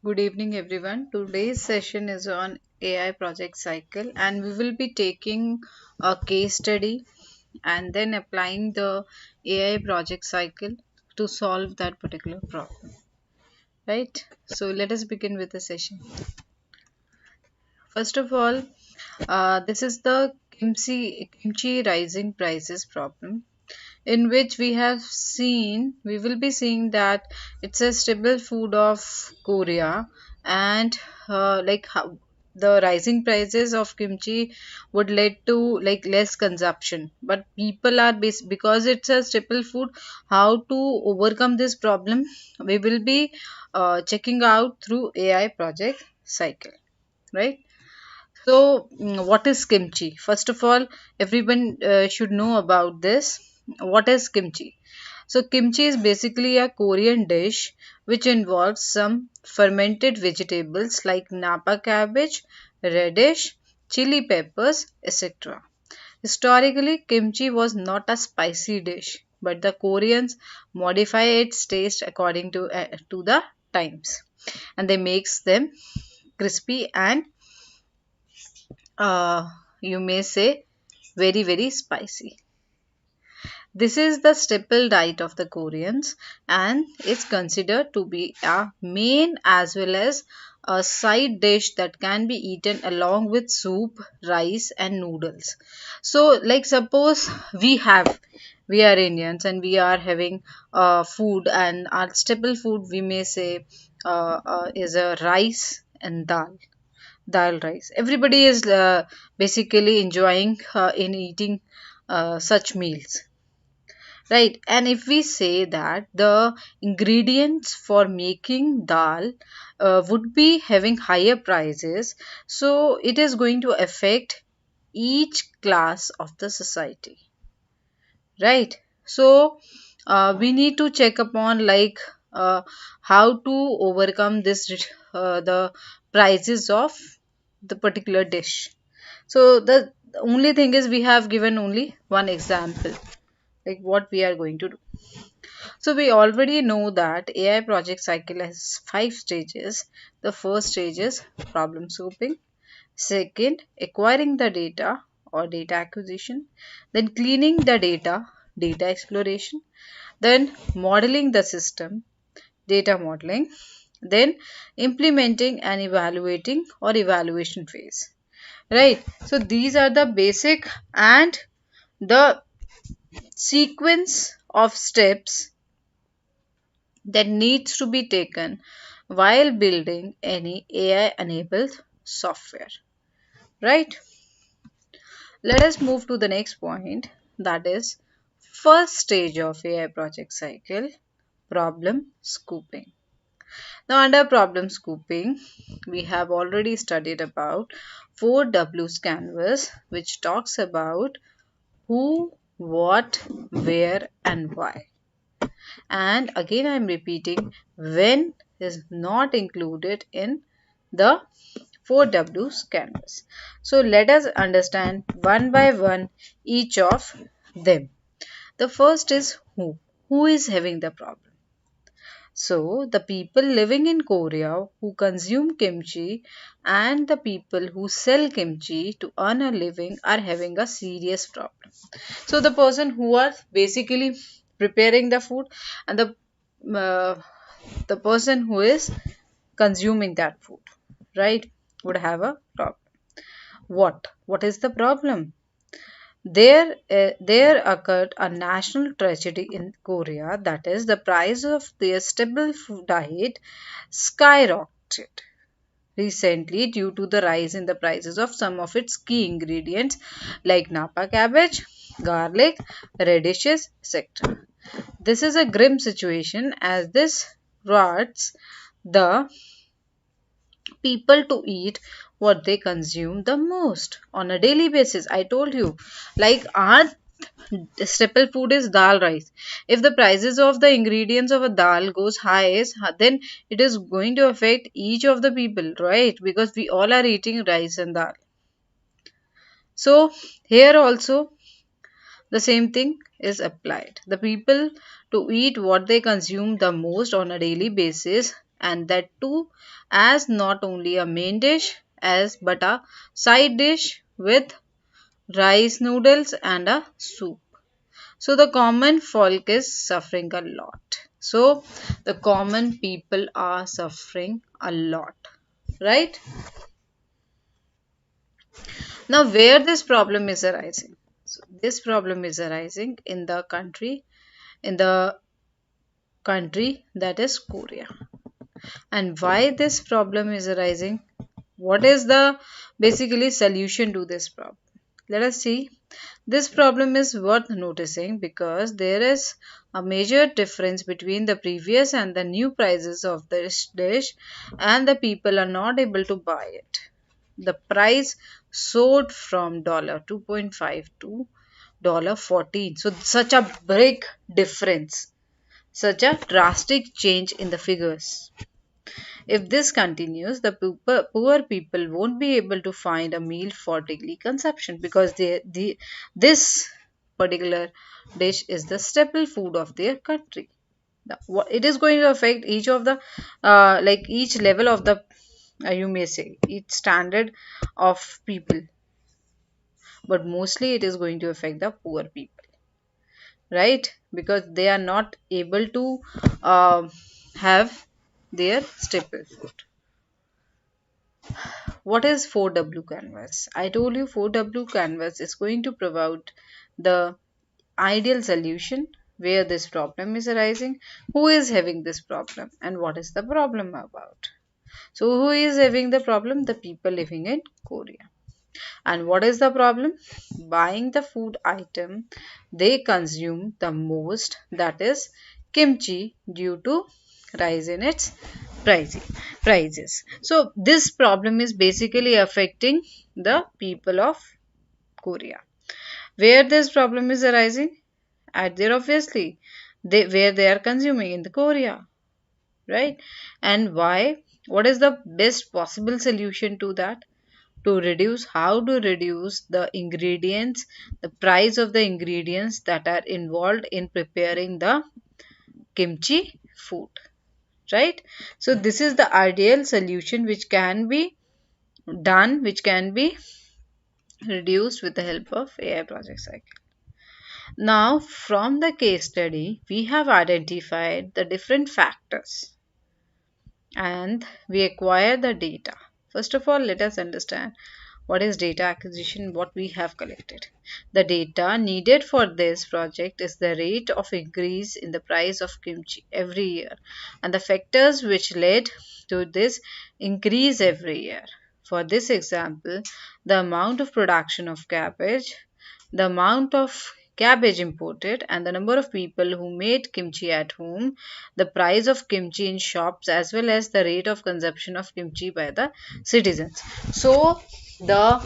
Good evening, everyone. Today's session is on AI project cycle, and we will be taking a case study and then applying the AI project cycle to solve that particular problem. Right? So, let us begin with the session. First of all, this is the kimchi rising prices problem, in which we will be seeing that it's a staple food of Korea, and like how the rising prices of kimchi would lead to like less consumption, but people are because it's a staple food. How to overcome this problem, we will be checking out through AI project cycle, right? So, what is kimchi? First of all, everyone should know about this. What is kimchi? So, kimchi is basically a Korean dish which involves some fermented vegetables like napa cabbage, radish, chili peppers, etc. Historically, kimchi was not a spicy dish, but the Koreans modify its taste according to the times, and they makes them crispy and uh, you may say very spicy. This is the staple diet of the Koreans, and it's considered to be a main as well as a side dish that can be eaten along with soup, rice, and noodles. So, like suppose we are Indians and we are having food, and our staple food we may say is a rice and dal rice. Everybody is basically enjoying in eating such meals, right? And if we say that the ingredients for making dal would be having higher prices, so it is going to affect each class of the society, right? So we need to check upon like how to overcome this the prices of the particular dish. So the only thing is we have given only one example, like what we are going to do. So we already know that AI project cycle has five stages. The first stage is problem solving. Second, acquiring the data or data acquisition. Then cleaning the data exploration. Then modeling the system, data modeling. Then implementing and evaluating or evaluation phase. Right. So these are the basic and the sequence of steps that needs to be taken while building any AI enabled software, right? Let us move to the next point, that is first stage of AI project cycle, problem scooping. Now under problem scooping, we have already studied about 4W's canvas, which talks about who, what, where and why. And again I am repeating, when is not included in the 4W's canvas. So let us understand one by one each of them. The first is who. Who is having the problem? So the people living in Korea who consume kimchi and the people who sell kimchi to earn a living are having a serious problem. So the person who are basically preparing the food, and uh, the person who is consuming that food, right, would have a problem. What is the problem? There occurred a national tragedy in Korea, that is, the price of their staple food diet skyrocketed recently due to the rise in the prices of some of its key ingredients like napa cabbage, garlic, radishes, etc. This is a grim situation as this rots the people to eat what they consume the most on a daily basis. I told you, like our staple food is dal rice. If the prices of the ingredients of a dal goes high, then it is going to affect each of the people, right? Because we all are eating rice and dal. So here also the same thing. is applied. The people to eat what they consume the most on a daily basis, and that too as not only a main dish as but a side dish with rice noodles and a soup. So the common folk is suffering a lot. So the common people are suffering a lot, right? Now, where this problem is arising? So this problem is arising in the country that is Korea. And why this problem is arising? What is the basically solution to this problem? Let us see. This problem is worth noticing because there is a major difference between the previous and the new prices of this dish, and the people are not able to buy it. The price soared from $2.5 to $14. So such a big difference, such a drastic change in the figures. If this continues, the poor people won't be able to find a meal for daily consumption because this particular dish is the staple food of their country. It is going to affect each of the like each level of the you may say each standard of people, but mostly it is going to affect the poor people, right? Because they are not able to have their staple food. What is 4W canvas? I told you 4W canvas is going to provide the ideal solution where this problem is arising, who is having this problem, and what is the problem about. So, who is having the problem? The people living in Korea. And what is the problem? Buying the food item they consume the most, that is kimchi, due to rise in its prices. So this problem is basically affecting the people of Korea. Where this problem is arising? At there obviously where they are consuming in the Korea, right? And why? What is the best possible solution to that? To reduce, how to reduce the ingredients, the price of the ingredients that are involved in preparing the kimchi food, right? So this is the ideal solution which can be done, which can be reduced with the help of AI project cycle. Now from the case study we have identified the different factors and we acquire the data. First of all, let us understand what is data acquisition, what we have collected. The data needed for this project is the rate of increase in the price of kimchi every year and the factors which led to this increase every year. For this example, the amount of production of cabbage, the amount of cabbage imported, and the number of people who made kimchi at home, the price of kimchi in shops, as well as the rate of consumption of kimchi by the citizens. So, the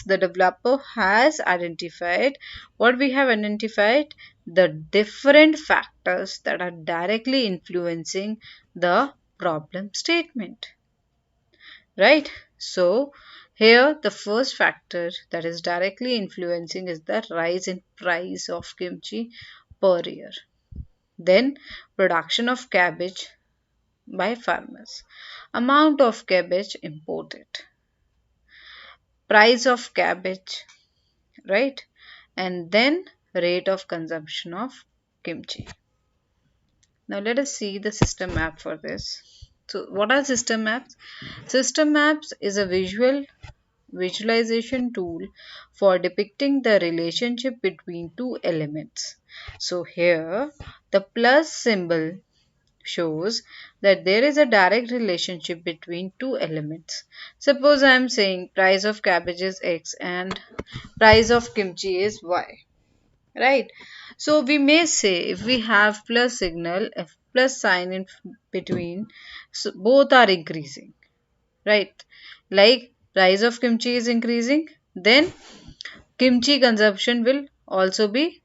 the developer has identified what we have identified, the different factors that are directly influencing the problem statement, right? So here the first factor that is directly influencing is the rise in price of kimchi per year. Then production of cabbage by farmers, amount of cabbage imported, price of cabbage, right? And then rate of consumption of kimchi. Now let us see the system map for this. So what are system maps? System maps is a visualization tool for depicting the relationship between two elements. So here the plus symbol shows that there is a direct relationship between two elements. Suppose I am saying price of cabbage is X and price of kimchi is Y, right? So we may say if we have plus signal, if plus sign in between, so both are increasing, right? Like price of kimchi is increasing, then kimchi consumption will also be,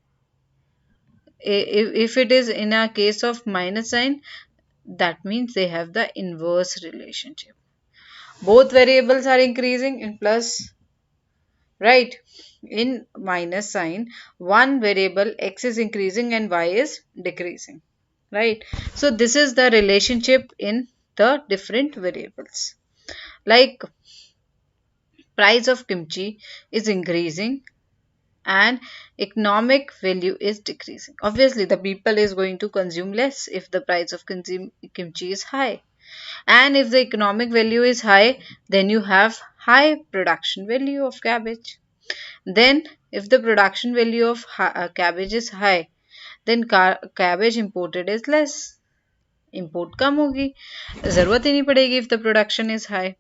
if it is in a case of minus sign, that means they have the inverse relationship. Both variables are increasing in plus right? In minus sign, one variable x is increasing and y is decreasing, right? So this is the relationship in the different variables. Like price of kimchi is increasing and economic value is decreasing. Obviously, the people is going to consume less if the price of kimchi is high. And if the economic value is high, then you have high production value of cabbage. Then, if the production value of cabbage is high, then cabbage imported is less. Import कम होगी, जरूरत ही नहीं पड़ेगी if the production is high.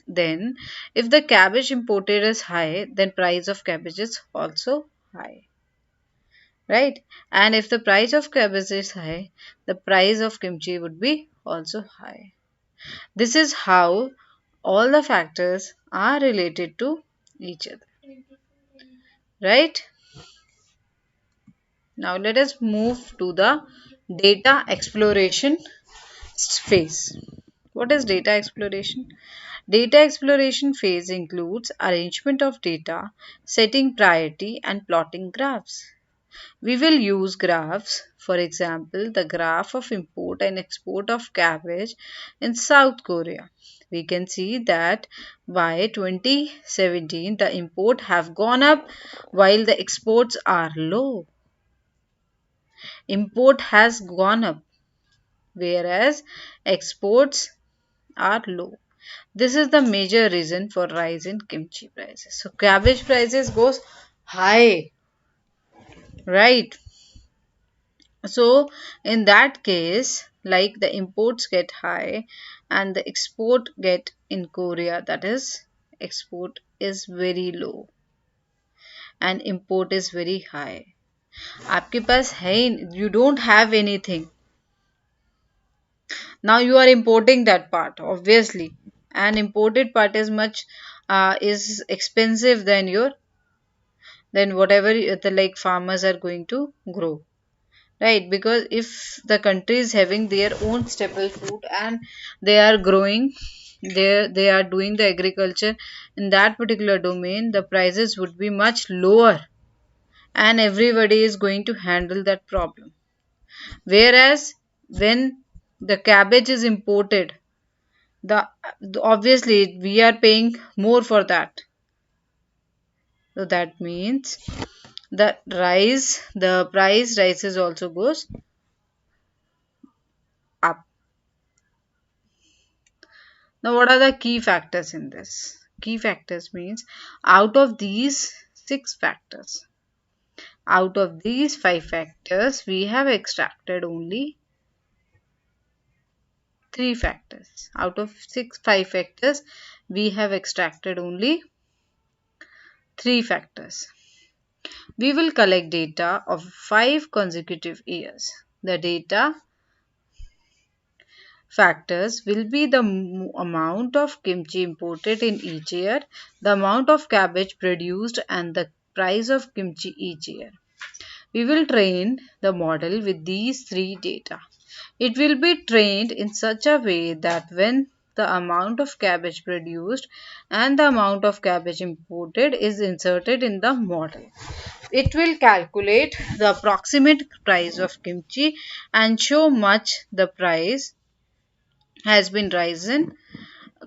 Then, if the cabbage imported is high, then price of cabbage is also high, right? And if the price of cabbage is high, the price of kimchi would be also high. This is how all the factors are related to each other, right? Now let us move to the data exploration phase. What is data exploration? Data exploration phase includes arrangement of data, setting priority and plotting graphs. We will use graphs, for example, the graph of import and export of cabbage in South Korea. We can see that by 2017 the import have gone up while the exports are low. Import has gone up whereas exports are low. This is the major reason for rise in kimchi prices. So cabbage prices goes high, right? So in that case, like the imports get high and the export get in Korea, that is export is very low and import is very high. आपके पास है you don't have anything. Now you are importing that part, obviously, and imported part is much is expensive than your than whatever the like farmers are going to grow, right? Because if the country is having their own staple food and they are growing, they are doing the agriculture in that particular domain, the prices would be much lower and everybody is going to handle that problem. Whereas when the cabbage is imported, the obviously we are paying more for that. So that means the price rises also goes up. Now, what are the key factors in this? Key factors means out of these six factors, out of these five factors, we have extracted only three factors. Out of five factors, we have extracted only three factors. We will collect data of 5 consecutive years. The data factors will be the amount of kimchi imported in each year, the amount of cabbage produced, and the price of kimchi each year. We will train the model with these three data. It will be trained in such a way that when the amount of cabbage produced and the amount of cabbage imported is inserted in the model, it will calculate the approximate price of kimchi and show much the price has been risen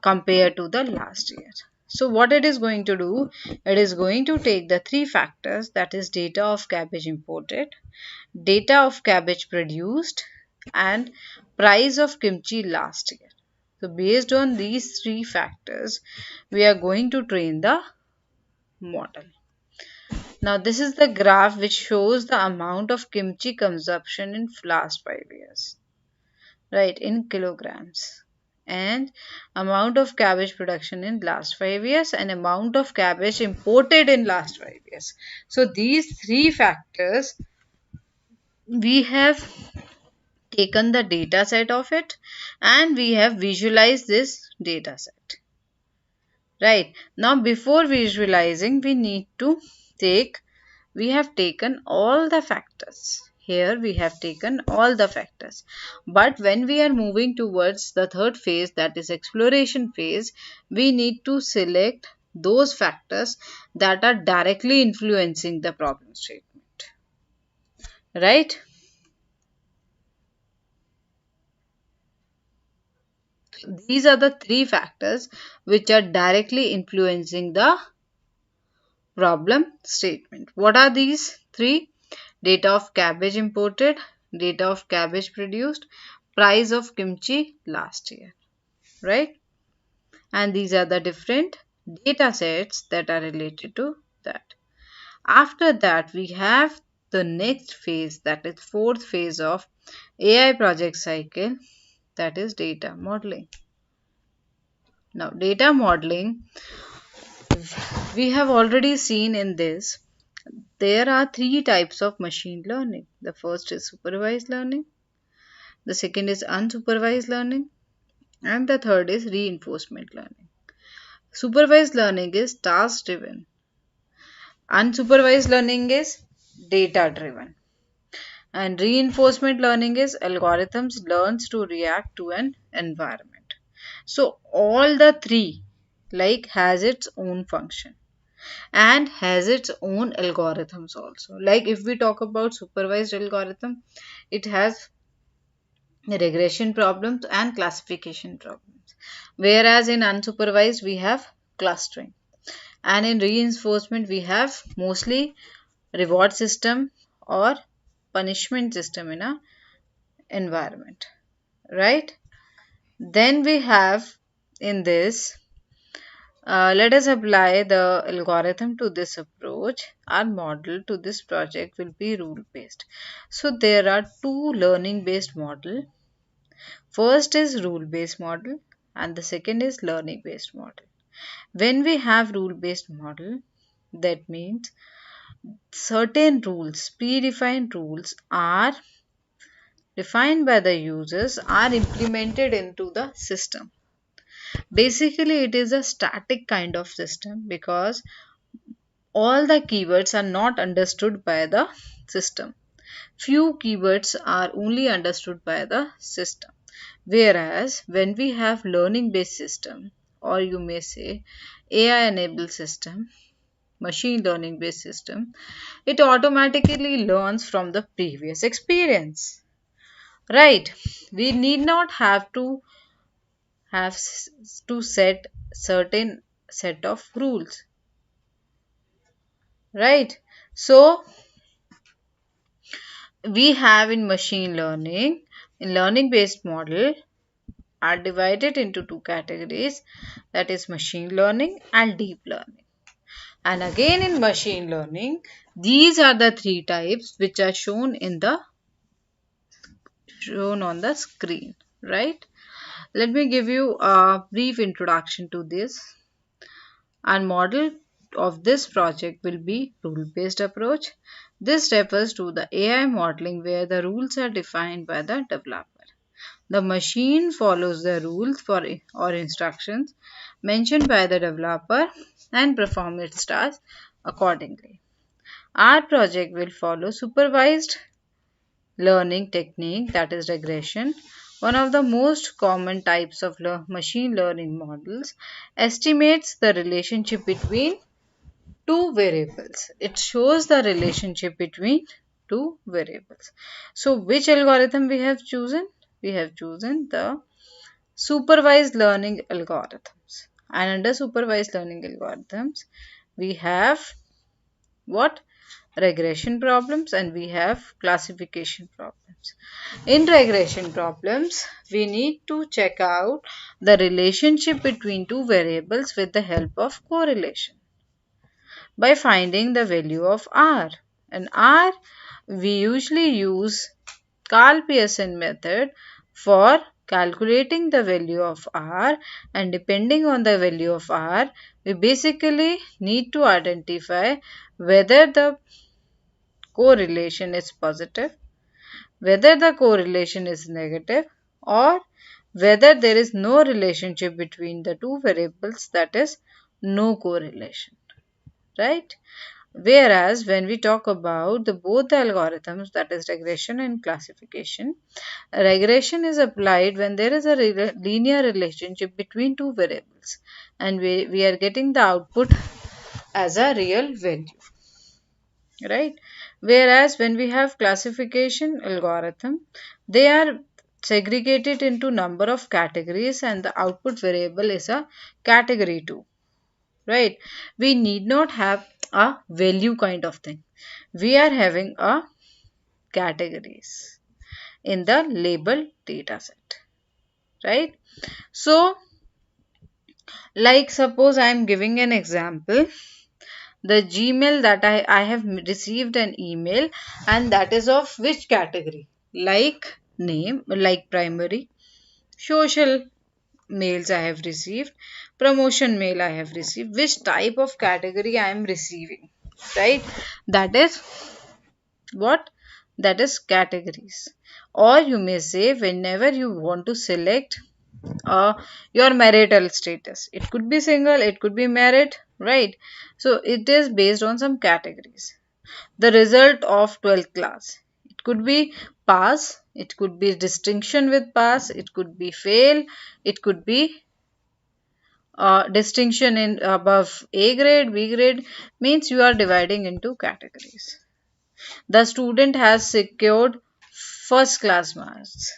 compared to the last year. So what it is going to do, it is going to take the three factors, that is data of cabbage imported, data of cabbage produced, and price of kimchi last year. So based on these three factors, we are going to train the model. Now this is the graph which shows the amount of kimchi consumption in last 5 years, right, in kilograms, and amount of cabbage production in last 5 years and amount of cabbage imported in last 5 years. So these three factors, we have taken the data set of it and we have visualized this data set, right? Now before visualizing, we need to take, we have taken all the factors. Here we have taken all the factors. But when we are moving towards the third phase, that is exploration phase, we need to select those factors that are directly influencing the problem statement, right? These are the three factors which are directly influencing the problem statement. What are these three? Date of cabbage imported, date of cabbage produced, price of kimchi last year, right? And these are the different data sets that are related to that. After that, we have the next phase, that is fourth phase of AI project cycle, that is data modeling. Now, data modeling, we have already seen in this, there are three types of machine learning. The first is supervised learning, the second is unsupervised learning, and the third is reinforcement learning. Supervised learning is task driven, unsupervised learning is data driven, and reinforcement learning is algorithms learns to react to an environment. So all the three like has its own function and has its own algorithms also. Like if we talk about supervised algorithm, it has regression problems and classification problems, whereas in unsupervised we have clustering, and in reinforcement we have mostly reward system or punishment system in a environment, right? Then we have in this, let us apply the algorithm to this approach. Our model to this project will be rule based. So there are two learning based model. First is rule based model and the second is learning based model. When we have rule based model, that means certain rules, predefined rules are defined by the users, are implemented into the system. Basically, it is a static kind of system because all the keywords are not understood by the system. Few keywords are only understood by the system. Whereas when we have learning based system, or you may say AI enabled system, machine learning based system, it automatically learns from the previous experience. Right? We need not have to set certain set of rules, right? So we have in machine learning, in learning based model are divided into two categories, that is machine learning and deep learning. And again in machine learning, these are the three types which are shown on the screen, right? Let me give you a brief introduction to this. Our model of this project will be rule-based approach. This refers to the AI modeling where the rules are defined by the developer. The machine follows the rules or instructions mentioned by the developer and performs its tasks accordingly. Our project will follow supervised learning technique, that is regression. One of the most common types of machine learning models estimates the relationship between two variables. It shows the relationship between two variables. So which algorithm we have chosen? We have chosen the supervised learning algorithms. And under supervised learning algorithms, we have what? Regression problems and we have classification problems. In regression problems, we need to check out the relationship between two variables with the help of correlation by finding the value of R. And R, we usually use Carl Pearson method for calculating the value of R, and depending on the value of R, we basically need to identify whether the correlation is positive, whether the correlation is negative, or whether there is no relationship between the two variables, that is no correlation, right? Whereas when we talk about both the algorithms, that is regression and classification, regression is applied when there is a linear relationship between two variables and we are getting the output as a real value, right? Whereas when we have classification algorithm, they are segregated into number of categories and the output variable is a category 2, right? We need not have a value kind of thing. We are having a categories in the label data set, right? So like suppose I am giving an example, the Gmail that I have received an email, and that is of which category? Like name, like primary, social mails I have received, promotion mail I have received, which type of category I am receiving, right? That is what? That is categories. Or you may say whenever you want to select your marital status, it could be single, it could be married, right? So it is based on some categories. The result of 12th class, it could be pass, it could be distinction with pass, it could be fail, it could be distinction in above A grade, B grade, means you are dividing into categories. The student has secured first class marks.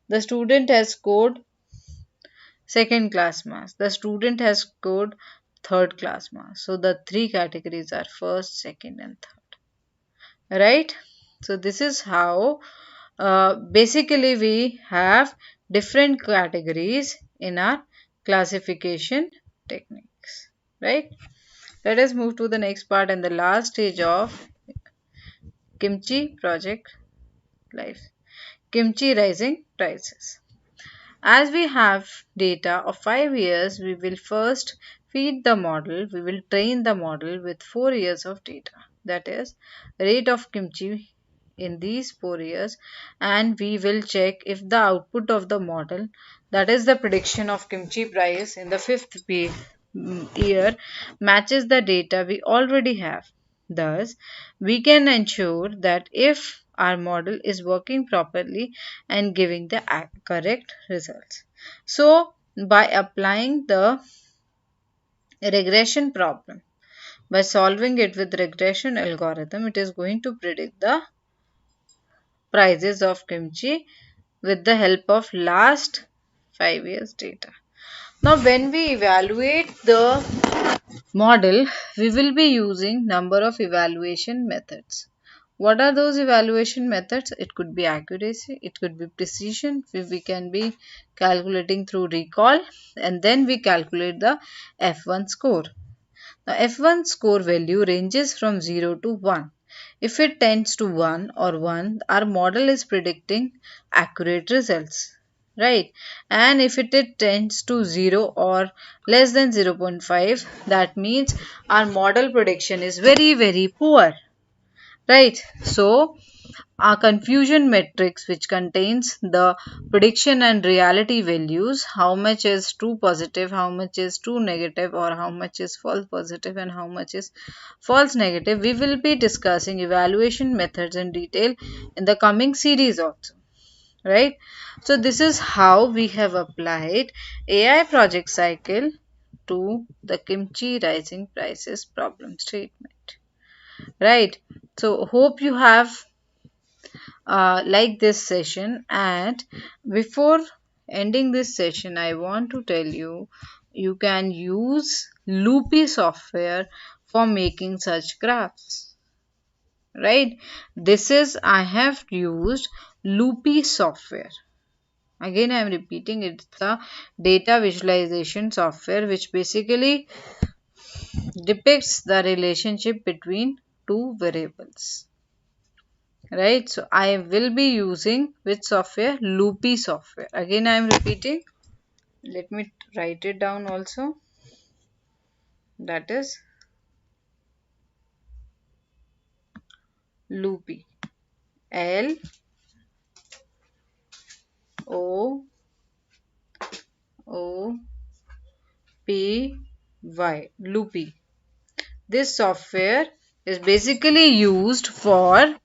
The student has scored second class marks. The student has scored third class marks. So the three categories are first, second, and third. Right? So this is how basically we have different categories in our classification techniques. Right? Let us move to the next part and the last stage of kimchi project life. Kimchi rising prices. As we have data of 5 years, we will first feed the model, we will train the model with 4 years of data. That is, rate of kimchi in these 4 years, and we will check if the output of the model, that is the prediction of kimchi price in the 5th year, matches the data we already have. Thus, we can ensure that if our model is working properly and giving the correct results. So, by applying the regression problem, by solving it with regression algorithm, it is going to predict the prices of kimchi with the help of last 5 years data. Now, when we evaluate the model, we will be using number of evaluation methods. What are those evaluation methods? It could be accuracy, it could be precision, we can be calculating through recall, and then we calculate the F1 score. Now F1 score value ranges from 0 to 1. If it tends to 1 or 1, our model is predicting accurate results, right? And if it tends to 0 or less than 0.5, that means our model prediction is very poor, right? So our confusion matrix, which contains the prediction and reality values, how much is true positive, how much is true negative, or how much is false positive and how much is false negative, we will be discussing evaluation methods in detail in the coming series also, right? So this is how we have applied AI project cycle to the kimchi rising prices problem statement, right? So hope you have like this session, and before ending this session I want to tell you, you can use loopy software for making such graphs, right? This is I have used loopy software. Again I am repeating, it's the data visualization software which basically depicts the relationship between two variables, right? So I will be using which software? Loopy software. Again I am repeating, let me write it down also, that is loopy, L O O P Y, loopy. This software is basically used for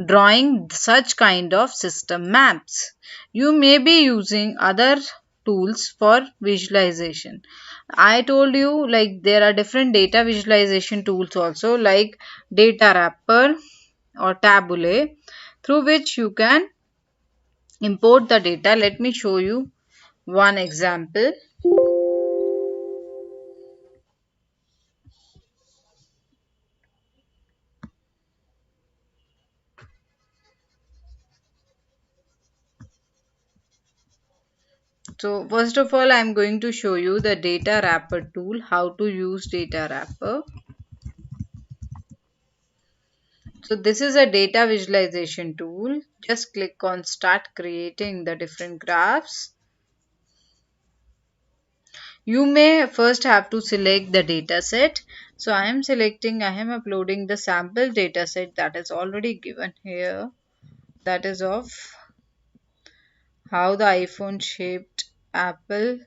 drawing such kind of system maps. You may be using other tools for visualization. I told you like there are different data visualization tools also, like data wrapper or tabule, through which you can import the data. Let me show you one example. So first of all, I am going to show you the data wrapper tool, how to use data wrapper. So this is a data visualization tool. Just click on start creating the different graphs. You may first have to select the data set. So I am uploading the sample data set that is already given here. That is of how the iPhone shaped apple,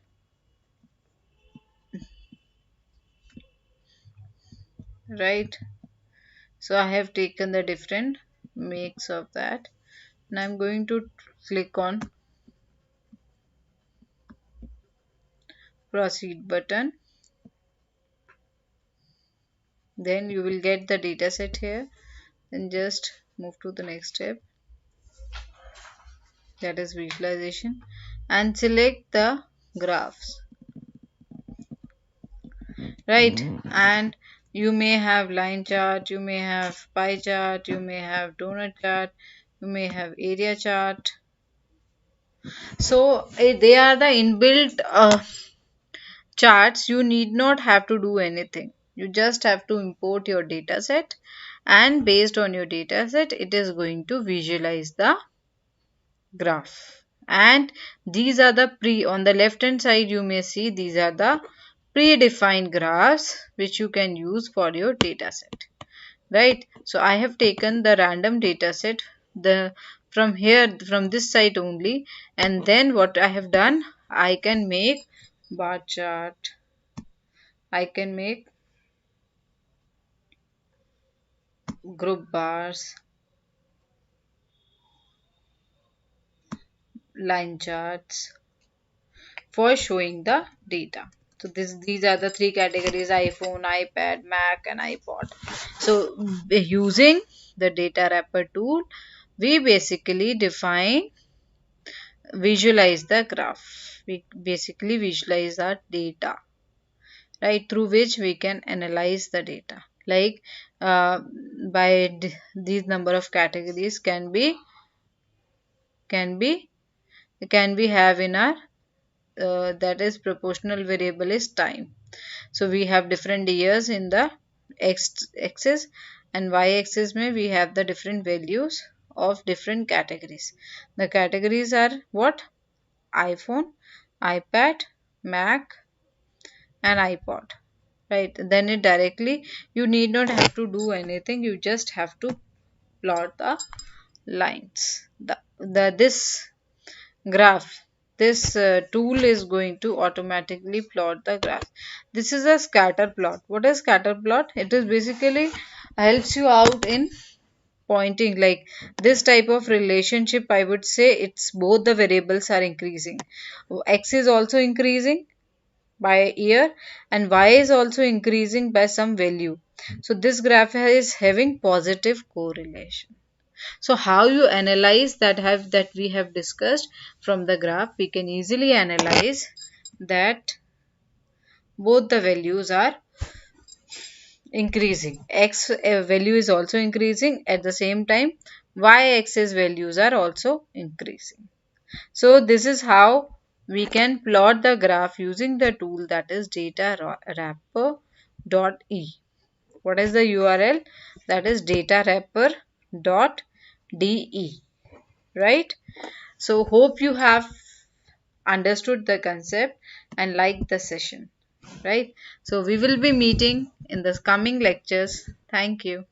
right? So I have taken the different makes of that. And I'm going to click on proceed button. Then you will get the data set here. Then just move to the next step, that is visualization, and select the graphs, right? And you may have line chart, you may have pie chart, you may have donut chart, you may have area chart. So they are the inbuilt charts. You need not have to do anything. You just have to import your data set, and based on your data set it is going to visualize the graph. And these are the on the left hand side you may see these are the predefined graphs which you can use for your data set, right? So I have taken the random data set from here, from this site only, and then what I have done, I can make bar chart, I can make group bars, line charts for showing the data. So these are the three categories: iPhone, iPad, Mac and iPod. So using the data wrapper tool, we basically visualize the graph. We basically visualize our data, right, through which we can analyze the data. Like by these number of categories can be can we have in our that is proportional variable is time. So we have different years in the x axis, and y axis may we have the different values of different categories. The categories are what? iPhone, iPad, Mac and iPod, right? Then it directly, you need not have to do anything, you just have to plot the lines. The this graph, this tool is going to automatically plot the graph. This is a scatter plot. What is scatter plot? It is basically helps you out in pointing, like this type of relationship. I would say it's both the variables are increasing. X is also increasing by year and y is also increasing by some value. So this graph is having positive correlation. So how you analyze that we have discussed from the graph, we can easily analyze that both the values are increasing. X value is also increasing, at the same time y axis values are also increasing. So this is how we can plot the graph using the tool, that is data wrapper.e. What is the URL? That is data wrapper.de, right? So hope you have understood the concept and liked the session, right? So we will be meeting in the coming lectures. Thank you.